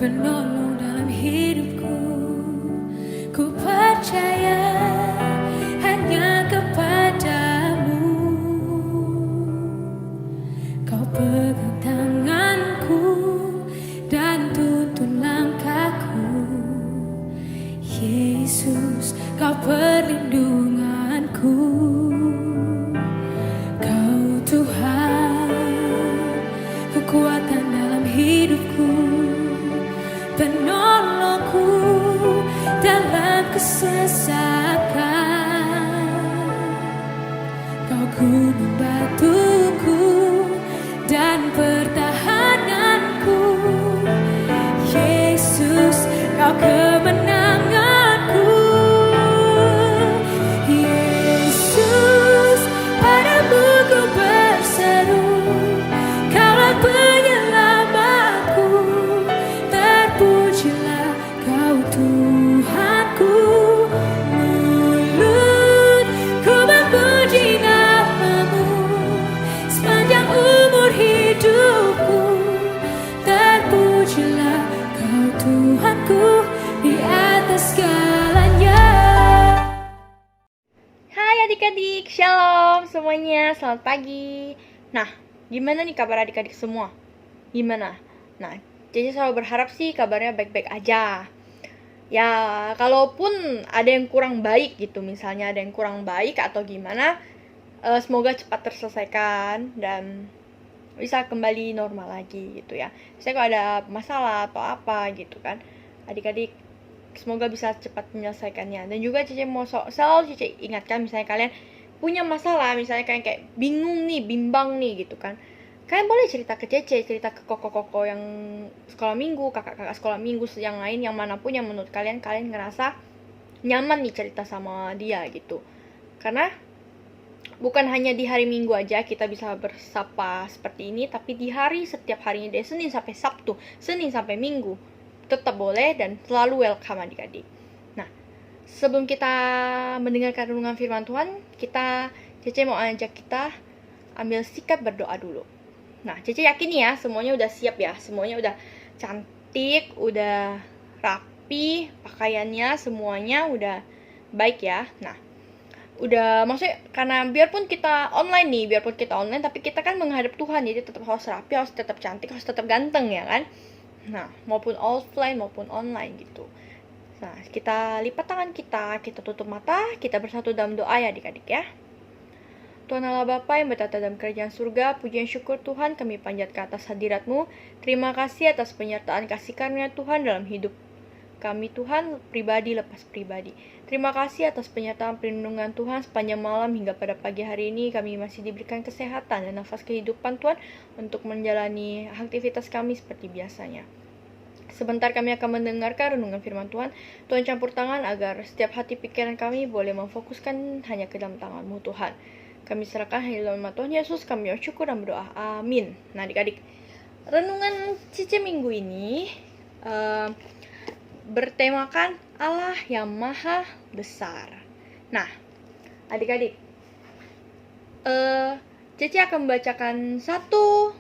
penolong dalam hidupku. Ku percaya hanya kepadamu. Kau pegang tanganku dan tuntun langkahku. Yesus, kau perlindunganku. Kau Tuhan, kekuatan dalam hidupku, penolongku dalam kesesakan. Kau gunung batuku dan pertahananku. Yesus, kau kemenanganku. Yesus, padamu ku berseru, Kaulah penyelamatku. Terpujilah Kau Tuhanku. Mulutku memuji namamu sepanjang umur hidupku. Terpujilah Kau Tuhanku di atas segalanya. Hai adik-adik, shalom semuanya, selamat pagi. Nah, gimana nih kabar adik-adik semua? Gimana? Nah, Cece selalu berharap sih kabarnya baik-baik aja. Ya, kalaupun ada yang kurang baik gitu, misalnya ada yang kurang baik atau gimana, semoga cepat terselesaikan dan bisa kembali normal lagi gitu ya. Misalnya kalau ada masalah atau apa gitu kan, adik-adik semoga bisa cepat menyelesaikannya. Dan juga Cece mau selalu Cece ingatkan, misalnya kalian punya masalah, misalnya kalian kayak bingung nih, bimbang nih gitu kan, kalian boleh cerita ke Cece, cerita ke koko-koko yang sekolah minggu, kakak-kakak sekolah minggu yang lain, yang manapun yang menurut kalian ngerasa nyaman nih cerita sama dia gitu. Karena bukan hanya di hari Minggu aja kita bisa bersapa seperti ini, tapi di hari setiap harinya dari Senin sampai Sabtu, Senin sampai Minggu tetap boleh dan selalu welcome adik-adik. Nah, sebelum kita mendengarkan renungan firman Tuhan, Cece mau ajak kita ambil sikap berdoa dulu. Nah, Cece yakin ya semuanya udah siap ya, semuanya udah cantik, udah rapi, pakaiannya semuanya udah baik ya. Nah, udah, maksudnya karena biarpun kita online, tapi kita kan menghadap Tuhan, jadi tetap harus rapi, harus tetap cantik, harus tetap ganteng ya kan. Nah, maupun offline maupun online gitu. Nah, kita lipat tangan kita tutup mata, kita bersatu dalam doa ya adik-adik ya. Tuhan Allah Bapa yang bertata dalam kerajaan surga, puji dan syukur Tuhan kami panjatkan atas hadirat-Mu. Terima kasih atas penyertaan kasih karunia Tuhan dalam hidup kami Tuhan, pribadi lepas pribadi. Terima kasih atas penyertaan perlindungan Tuhan sepanjang malam hingga pada pagi hari ini. Kami masih diberikan kesehatan dan nafas kehidupan Tuhan untuk menjalani aktivitas kami seperti biasanya. Sebentar kami akan mendengarkan renungan firman Tuhan. Tuhan campur tangan agar setiap hati pikiran kami boleh memfokuskan hanya ke dalam tangan-Mu Tuhan. Kami serahkan hanya dalam nama Tuhan Yesus, kami bersyukur dan berdoa. Amin. Nah adik-adik, renungan Cece minggu ini bertemakan Allah yang Maha Besar. Nah, adik-adik, Cece akan membacakan satu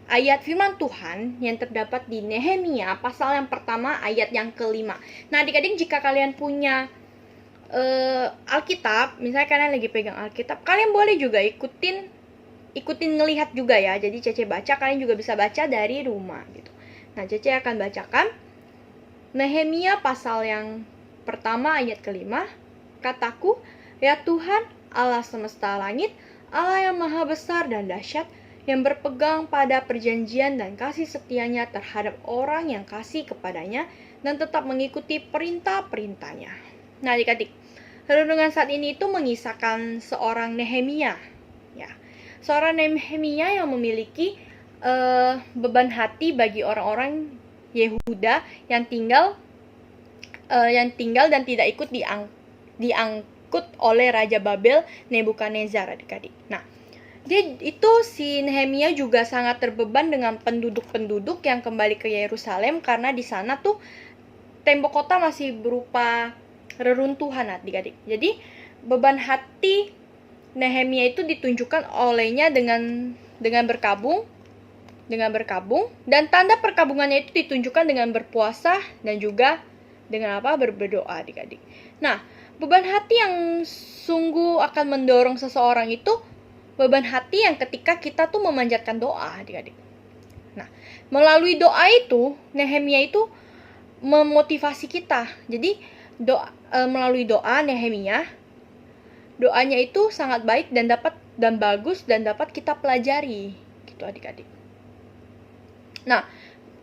ayat firman Tuhan yang terdapat di Nehemia pasal yang pertama ayat yang kelima. Nah, adik-adik, jika kalian punya Alkitab, misalnya kalian lagi pegang Alkitab, kalian boleh juga ikutin ngelihat juga ya. Jadi Cece baca, kalian juga bisa baca dari rumah gitu. Nah, Cece akan bacakan Nehemia pasal yang pertama ayat kelima. Kataku, ya Tuhan, Allah semesta langit, Allah yang maha besar dan dahsyat, yang berpegang pada perjanjian dan kasih setianya terhadap orang yang kasih kepadanya dan tetap mengikuti perintah-perintahnya. Nah adik-adik, renungan saat ini itu mengisahkan seorang Nehemia ya. Seorang Nehemia yang memiliki beban hati bagi orang-orang Yehuda yang tinggal dan tidak ikut diangkut oleh Raja Babel Nebukadnezar adik-adik. Nah, si Nehemia juga sangat terbeban dengan penduduk-penduduk yang kembali ke Yerusalem karena di sana tuh tembok kota masih berupa reruntuhan adik-adik. Jadi beban hati Nehemia itu ditunjukkan olehnya dengan berkabung dengan berkabung, dan tanda perkabungannya itu ditunjukkan dengan berpuasa dan juga dengan berdoa, adik-adik. Nah, beban hati yang sungguh akan mendorong seseorang itu beban hati yang ketika kita tuh memanjatkan doa, adik-adik. Nah, melalui doa itu, Nehemia itu memotivasi kita. Jadi, melalui doa Nehemia, doanya itu sangat baik dan bagus dan dapat kita pelajari, gitu adik-adik. Nah,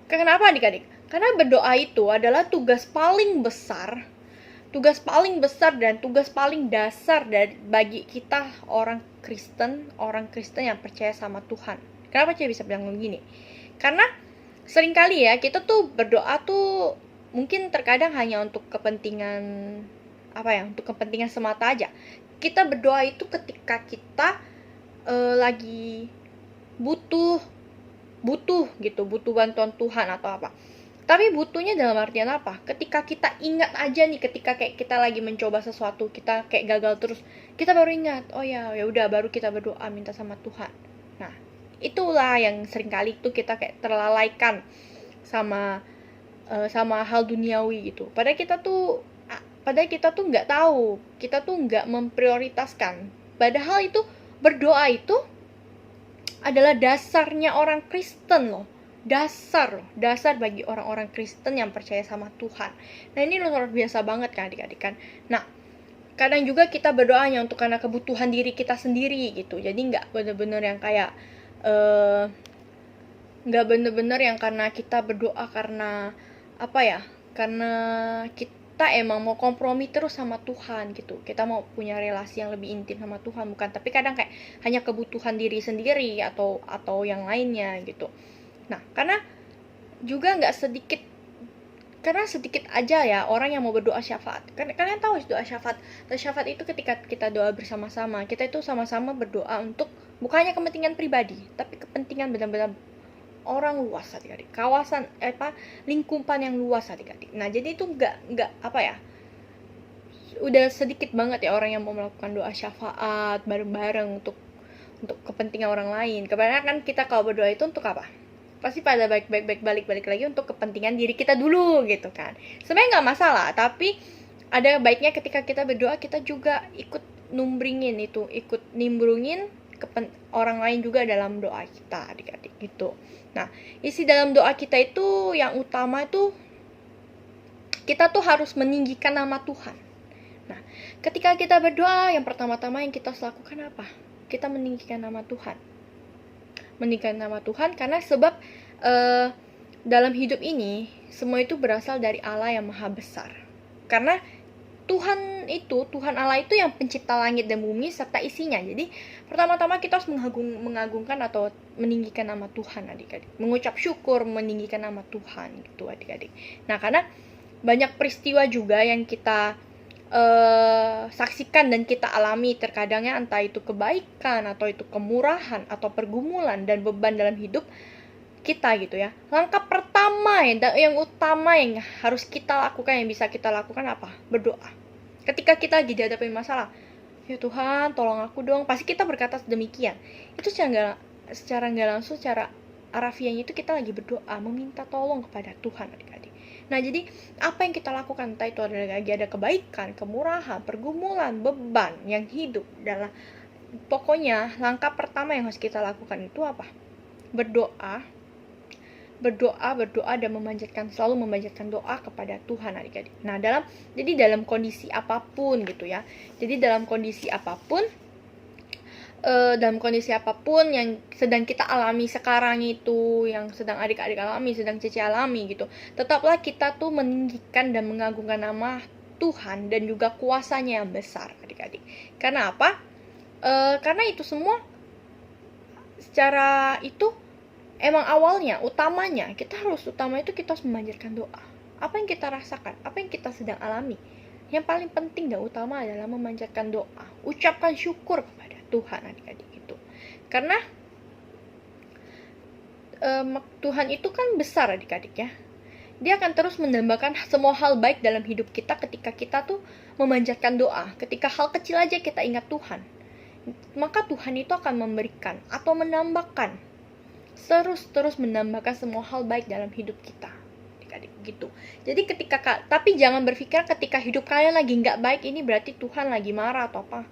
kenapa adik-adik? Karena berdoa itu adalah tugas paling besar dan tugas paling dasar bagi kita orang Kristen yang percaya sama Tuhan. Kenapa saya bisa bilang begini? Karena seringkali ya kita tuh berdoa tuh mungkin terkadang hanya untuk kepentingan untuk kepentingan semata aja. Kita berdoa itu ketika kita lagi butuh bantuan Tuhan atau apa. Tapi butuhnya dalam artian apa? Ketika kita ingat aja nih, ketika kayak kita lagi mencoba sesuatu, kita kayak gagal terus, kita baru ingat, oh ya udah baru kita berdoa minta sama Tuhan. Nah, itulah yang seringkali itu kita kayak terlalaikan sama hal duniawi gitu. Padahal kita tuh nggak tahu, kita tuh nggak memprioritaskan. Padahal itu berdoa itu adalah dasarnya orang Kristen loh. Dasar bagi orang-orang Kristen yang percaya sama Tuhan. Nah, ini luar biasa banget kan adik-adik kan. Nah, kadang juga kita berdoa hanya untuk karena kebutuhan diri kita sendiri gitu. Jadi nggak bener-bener yang kayak karena kita berdoa karena karena kita emang mau kompromi terus sama Tuhan gitu. Kita mau punya relasi yang lebih intim sama Tuhan, bukan. Tapi kadang kayak hanya kebutuhan diri sendiri atau yang lainnya gitu. Nah, karena sedikit aja ya orang yang mau berdoa syafaat. Kalian tahu doa syafaat? Doa syafaat itu ketika kita doa bersama-sama, kita itu sama-sama berdoa untuk bukannya kepentingan pribadi, tapi kepentingan benar-benar orang luas adik-adik. Kawasan lingkupan yang luas adik-adik. Nah, jadi itu udah sedikit banget ya orang yang mau melakukan doa syafaat bareng-bareng untuk kepentingan orang lain. Kebanyakan kita kalau berdoa itu untuk apa? Pasti pada balik lagi untuk kepentingan diri kita dulu gitu kan. Sebenarnya nggak masalah, tapi ada baiknya ketika kita berdoa kita juga ikut nimbrungin orang lain juga dalam doa kita adik-adik gitu. Nah, isi dalam doa kita itu yang utama itu kita tuh harus meninggikan nama Tuhan. Nah, ketika kita berdoa yang pertama-tama yang kita harus lakukan apa? Kita meninggikan nama Tuhan. Meninggikan nama Tuhan karena sebab dalam hidup ini semua itu berasal dari Allah yang maha besar. Karena Tuhan Allah itu yang pencipta langit dan bumi serta isinya. Jadi pertama-tama kita harus mengagungkan atau meninggikan nama Tuhan adik-adik. Mengucap syukur, meninggikan nama Tuhan gitu adik-adik. Nah, karena banyak peristiwa juga yang kita saksikan dan kita alami terkadangnya, entah itu kebaikan atau itu kemurahan atau pergumulan dan beban dalam hidup kita gitu ya. Langkah pertama yang utama yang harus kita lakukan, yang bisa kita lakukan apa? Berdoa. Ketika kita lagi dihadapi masalah, ya Tuhan tolong aku dong, pasti kita berkata demikian. Itu secara nggak langsung, secara arafiahnya itu kita lagi berdoa, meminta tolong kepada Tuhan adik-adik. Nah, jadi apa yang kita lakukan, entah itu ada kebaikan, kemurahan, pergumulan, beban yang hidup adalah pokoknya langkah pertama yang harus kita lakukan itu apa? Berdoa dan selalu memanjatkan doa kepada Tuhan adik-adik. Nah, dalam kondisi apapun gitu ya. Jadi dalam kondisi apapun yang sedang kita alami sekarang itu, yang sedang adik-adik alami, sedang Cece alami gitu, tetaplah kita tuh meninggikan dan mengagungkan nama Tuhan dan juga kuasanya yang besar adik-adik. Karena apa? Karena itu semua secara itu emang utamanya kita harus memanjatkan doa. Apa yang kita rasakan, apa yang kita sedang alami, yang paling penting dan utama adalah memanjatkan doa. Ucapkan syukur kepada Tuhan adik-adik itu. Karena Tuhan itu kan besar adik-adik ya. Dia akan terus menambahkan semua hal baik dalam hidup kita ketika kita tuh memanjatkan doa. Ketika hal kecil aja kita ingat Tuhan, maka Tuhan itu akan memberikan atau menambahkan terus menambahkan semua hal baik dalam hidup kita, adik-adik, gitu. Jadi tapi jangan berpikir ketika hidup kalian lagi nggak baik ini berarti Tuhan lagi marah atau apa.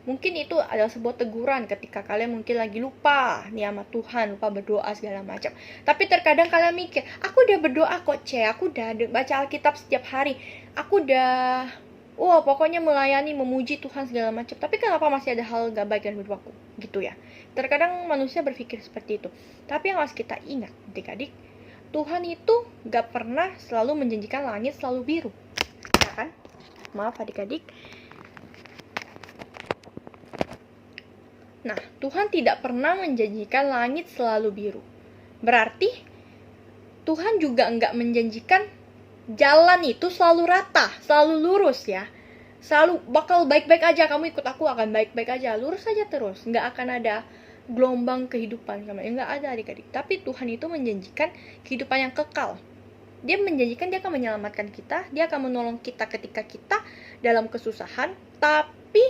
Mungkin itu adalah sebuah teguran ketika kalian mungkin lagi lupa nih sama Tuhan, lupa berdoa segala macam. Tapi terkadang kalian mikir, aku udah berdoa kok, aku udah baca Alkitab setiap hari, aku udah pokoknya melayani, memuji Tuhan segala macam. Tapi kenapa masih ada hal gak baik dalam hidup aku? Gitu ya. Terkadang manusia berpikir seperti itu. Tapi yang harus kita ingat, adik-adik, Tuhan itu gak pernah selalu menjanjikan langit selalu biru. Ya kan? Maaf adik-adik. Nah, Tuhan tidak pernah menjanjikan langit selalu biru. Berarti Tuhan juga nggak menjanjikan jalan itu selalu rata, selalu lurus ya. Selalu bakal baik-baik aja, kamu ikut aku akan baik-baik aja, lurus aja terus. Nggak akan ada gelombang kehidupan, nggak ada adik-adik. Tapi Tuhan itu menjanjikan kehidupan yang kekal. Dia menjanjikan dia akan menyelamatkan kita, dia akan menolong kita ketika kita dalam kesusahan, tapi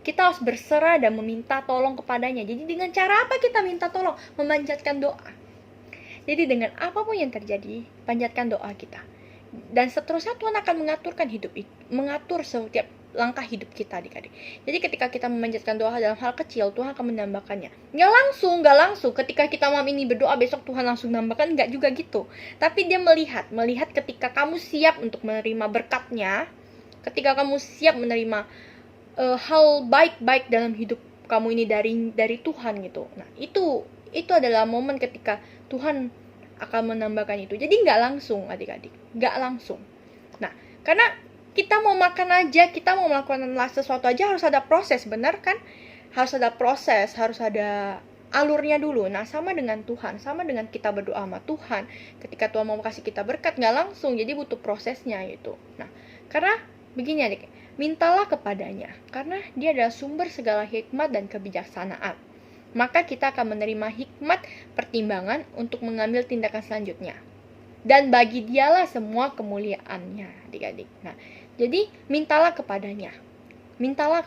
kita harus berserah dan meminta tolong kepadanya. Jadi dengan cara apa kita minta tolong? Memanjatkan doa. Jadi dengan apapun yang terjadi, panjatkan doa kita. Dan seterusnya Tuhan akan mengatur setiap langkah hidup kita, adik-adik. Jadi ketika kita memanjatkan doa dalam hal kecil, Tuhan akan menambahkannya. Nggak langsung. Ketika kita malam ini berdoa, besok Tuhan langsung nambahkan, nggak juga gitu. Tapi dia melihat ketika kamu siap untuk menerima berkatnya, ketika kamu siap menerima hal baik-baik dalam hidup kamu ini dari Tuhan gitu. Nah, itu adalah momen ketika Tuhan akan menambahkan itu. Jadi nggak langsung adik-adik, nggak langsung. Nah, karena kita mau makan aja, kita mau melakukan sesuatu aja harus ada proses, benar kan? Harus ada proses, harus ada alurnya dulu. Nah, sama dengan Tuhan, sama dengan kita berdoa sama Tuhan. Ketika Tuhan mau kasih kita berkat, nggak langsung, jadi butuh prosesnya gitu. Nah, karena begini adik, mintalah kepadanya, karena dia adalah sumber segala hikmat dan kebijaksanaan. Maka kita akan menerima hikmat pertimbangan untuk mengambil tindakan selanjutnya. Dan bagi dialah semua kemuliaannya, adik-adik. Nah, jadi mintalah kepadanya. Mintalah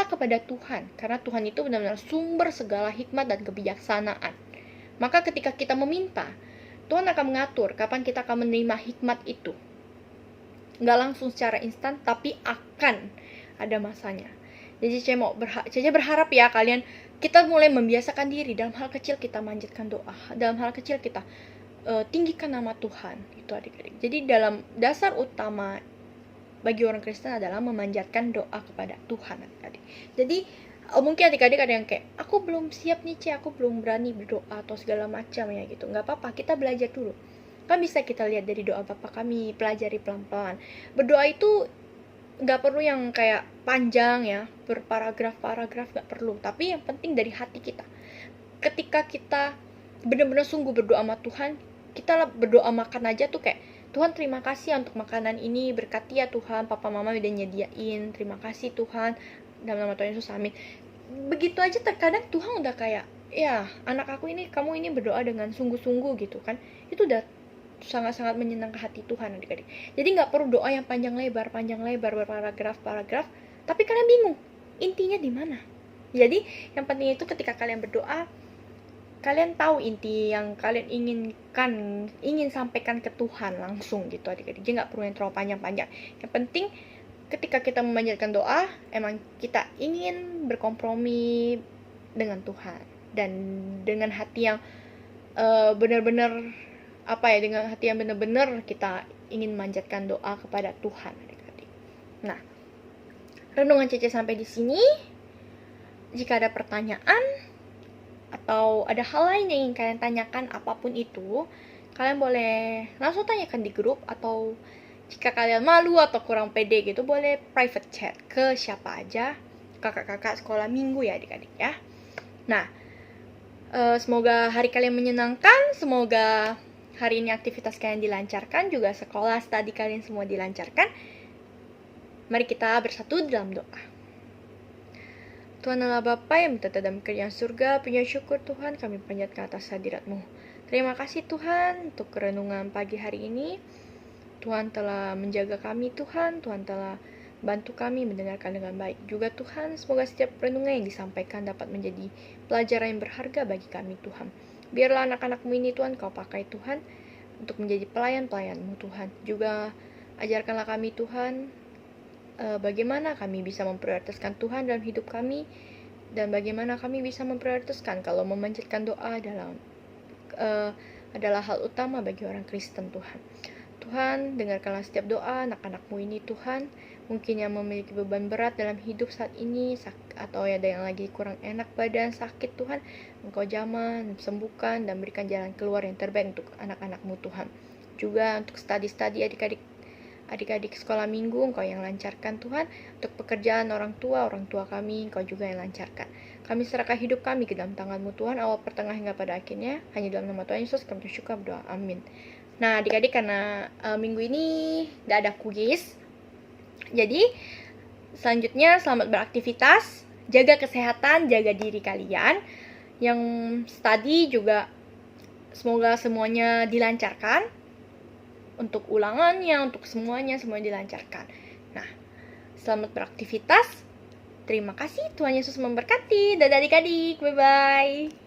kepada Tuhan, karena Tuhan itu benar-benar sumber segala hikmat dan kebijaksanaan. Maka ketika kita meminta, Tuhan akan mengatur kapan kita akan menerima hikmat itu. Nggak langsung secara instan, tapi akan ada masanya. Jadi Cece berharap ya kita mulai membiasakan diri dalam hal kecil kita manjatkan doa, dalam hal kecil kita tinggikan nama Tuhan, itu adik-adik. Jadi dalam dasar utama bagi orang Kristen adalah memanjatkan doa kepada Tuhan, adik-adik. Jadi mungkin adik-adik ada yang kayak, aku belum siap nih aku belum berani berdoa atau segala macam ya gitu. Nggak apa-apa, kita belajar dulu. Kan bisa kita lihat dari doa Bapa kami, pelajari pelan-pelan. Berdoa itu nggak perlu yang kayak panjang ya, berparagraf-paragraf, nggak perlu. Tapi yang penting dari hati kita. Ketika kita benar-benar sungguh berdoa sama Tuhan, kita berdoa makan aja tuh kayak, Tuhan terima kasih untuk makanan ini, berkati ya Tuhan, papa mama udah nyediain, terima kasih Tuhan, dalam nama Tuhan Yesus, amin. Begitu aja terkadang Tuhan udah kayak, ya anak aku ini, kamu ini berdoa dengan sungguh-sungguh gitu kan. Itu udah sangat-sangat menyenangkan hati Tuhan, adik-adik. Jadi nggak perlu doa yang panjang lebar, berparagraf, tapi kalian bingung intinya di mana. Jadi yang penting itu ketika kalian berdoa, kalian tahu inti yang kalian ingin sampaikan ke Tuhan langsung gitu, adik-adik. Jadi nggak perlu yang terlalu panjang-panjang. Yang penting ketika kita memanjatkan doa, emang kita ingin berkompromi dengan Tuhan dan dengan hati yang benar-benar dengan hati yang benar-benar kita ingin manjatkan doa kepada Tuhan, adik-adik. Nah, renungan Cece sampai di sini. Jika ada pertanyaan atau ada hal lain yang ingin kalian tanyakan, apapun itu, kalian boleh langsung tanyakan di grup, atau jika kalian malu atau kurang pede gitu, boleh private chat ke siapa aja, kakak-kakak sekolah minggu ya adik-adik ya. Nah, semoga hari kalian menyenangkan, semoga hari ini aktivitas kalian dilancarkan, juga sekolah studi kalian semua dilancarkan. Mari kita bersatu dalam doa. Tuhan Allah Bapa yang bertata dalam kerajaan surga, punya syukur Tuhan kami panjatkan atas hadirat-Mu. Terima kasih Tuhan untuk renungan pagi hari ini. Tuhan telah menjaga kami Tuhan telah bantu kami mendengarkan dengan baik. Juga Tuhan, semoga setiap renungan yang disampaikan dapat menjadi pelajaran yang berharga bagi kami Tuhan. Biarlah anak-anakmu ini Tuhan Kau pakai Tuhan untuk menjadi pelayan-pelayan-Mu Tuhan. Juga ajarkanlah kami Tuhan bagaimana kami bisa memprioritaskan Tuhan dalam hidup kami, dan bagaimana kami bisa memprioritaskan kalau memanjatkan doa adalah hal utama bagi orang Kristen Tuhan. Tuhan, dengarkanlah setiap doa anak-anak-Mu ini Tuhan, mungkin yang memiliki beban berat dalam hidup saat ini, atau ada yang lagi kurang enak badan, sakit Tuhan, Engkau jamah, sembuhkan, dan berikan jalan keluar yang terbaik untuk anak-anak-Mu Tuhan. Juga untuk studi adik-adik sekolah minggu, Engkau yang lancarkan Tuhan. Untuk pekerjaan orang tua kami, Engkau juga yang lancarkan. Kami serahkan hidup kami ke dalam tangan-Mu Tuhan, awal, pertengahan, hingga pada akhirnya. Hanya dalam nama Tuhan Yesus kami bersyukur berdoa, amin. Nah adik-adik, karena minggu ini gak ada kuis, jadi selanjutnya selamat beraktivitas, jaga kesehatan, jaga diri kalian. Yang study juga semoga semuanya dilancarkan, untuk ulangannya, untuk semuanya dilancarkan. Nah, selamat beraktivitas. Terima kasih, Tuhan Yesus memberkati. Dadah adik-adik, bye-bye.